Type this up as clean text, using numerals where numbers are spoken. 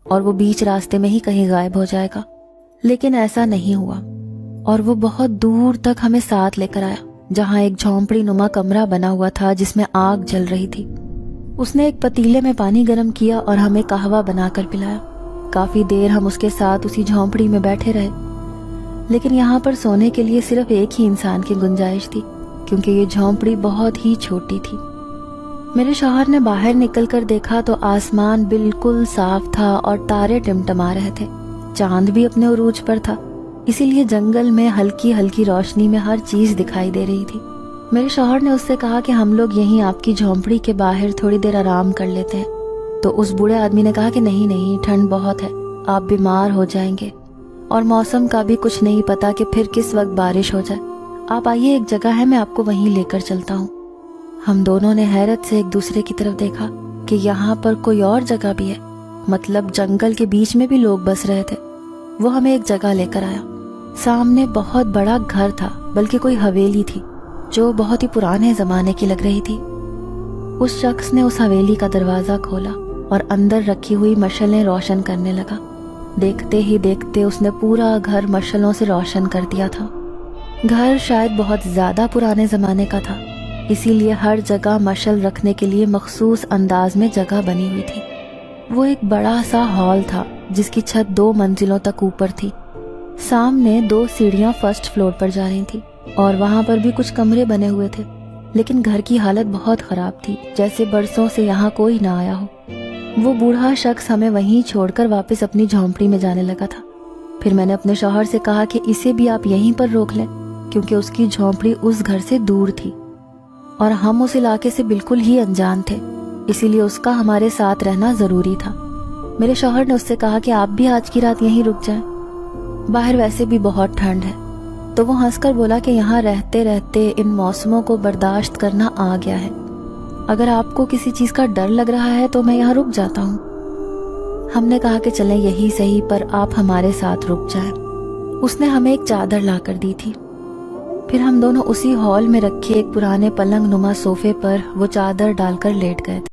اور وہ بیچ راستے میں ہی کہیں غائب ہو جائے گا، لیکن ایسا نہیں ہوا اور وہ بہت دور تک ہمیں ساتھ لے کر آیا، جہاں ایک جھونپڑی نما کمرہ بنا ہوا تھا جس میں آگ جل رہی تھی۔ اس نے ایک پتیلے میں پانی گرم کیا اور ہمیں قہوہ بنا کر پلایا۔ کافی دیر ہم اس کے ساتھ اسی جھونپڑی میں بیٹھے رہے، لیکن یہاں پر سونے کے لیے صرف ایک ہی انسان کی گنجائش تھی، کیونکہ یہ جھونپڑی بہت ہی چھوٹی تھی۔ میرے شوہر نے باہر نکل کر دیکھا تو آسمان بالکل صاف تھا اور تارے ٹمٹما رہے تھے، چاند بھی اپنے عروج پر تھا، اسی لیے جنگل میں ہلکی ہلکی روشنی میں ہر چیز دکھائی دے رہی تھی۔ میرے شوہر نے اس سے کہا کہ ہم لوگ یہیں آپ کی جھونپڑی کے باہر تھوڑی دیر آرام کر لیتے ہیں، تو اس بوڑھے آدمی نے کہا کہ نہیں، ٹھنڈ بہت ہے، آپ بیمار ہو جائیں گے، اور موسم کا بھی کچھ نہیں پتا کہ پھر کس وقت بارش ہو جائے، آپ آئیے، ایک جگہ ہے، میں آپ کو وہیں لے کر چلتا ہوں۔ ہم دونوں نے حیرت سے ایک دوسرے کی طرف دیکھا کہ یہاں پر کوئی اور جگہ بھی ہے، مطلب جنگل کے بیچ میں بھی لوگ بس رہے تھے۔ وہ ہمیں ایک جگہ لے کر آیا، سامنے بہت بڑا گھر تھا، بلکہ کوئی حویلی تھی جو بہت ہی پرانے زمانے کی لگ رہی تھی۔ اس شخص نے اس حویلی کا دروازہ کھولا اور اندر رکھی ہوئی مشعلیں روشن کرنے لگا۔ دیکھتے ہی دیکھتے اس نے پورا گھر مشعلوں سے روشن کر دیا تھا۔ گھر شاید بہت زیادہ پرانے زمانے کا تھا، اسی لیے ہر جگہ مشعل رکھنے کے لیے مخصوص انداز میں جگہ بنی ہوئی تھی۔ وہ ایک بڑا سا ہال تھا جس کی چھت 2 منزلوں تک اوپر تھی۔ سامنے 2 سیڑھیاں فرسٹ فلور پر جا رہی تھی اور وہاں پر بھی کچھ کمرے بنے ہوئے تھے، لیکن گھر کی حالت بہت خراب تھی، جیسے برسوں سے یہاں کوئی نہ آیا ہو۔ وہ بوڑھا شخص ہمیں وہیں چھوڑ کر واپس اپنی جھونپڑی میں جانے لگا تھا۔ پھر میں نے اپنے شوہر سے کہا کہ اسے بھی آپ یہیں پر روک لیں، کیونکہ اس کی جھونپڑی اس گھر سے دور تھی اور ہم اس علاقے سے بالکل ہی انجان تھے، اسی لیے اس کا ہمارے ساتھ رہنا ضروری تھا۔ میرے شوہر نے اس سے کہا کہ آپ بھی آج کی رات یہیں رک جائیں، باہر ویسے بھی بہت ٹھنڈ ہے۔ تو وہ ہنس کر بولا کہ یہاں رہتے رہتے ان موسموں کو برداشت کرنا آ گیا ہے، اگر آپ کو کسی چیز کا ڈر لگ رہا ہے تو میں یہاں رک جاتا ہوں۔ ہم نے کہا کہ چلیں یہی صحیح، پر آپ ہمارے ساتھ رک جائیں۔ اس نے ہمیں ایک چادر لا کر دی تھی، پھر ہم دونوں اسی ہال میں رکھے ایک پرانے پلنگ نما صوفے پر وہ چادر ڈال کر لیٹ گئے تھے۔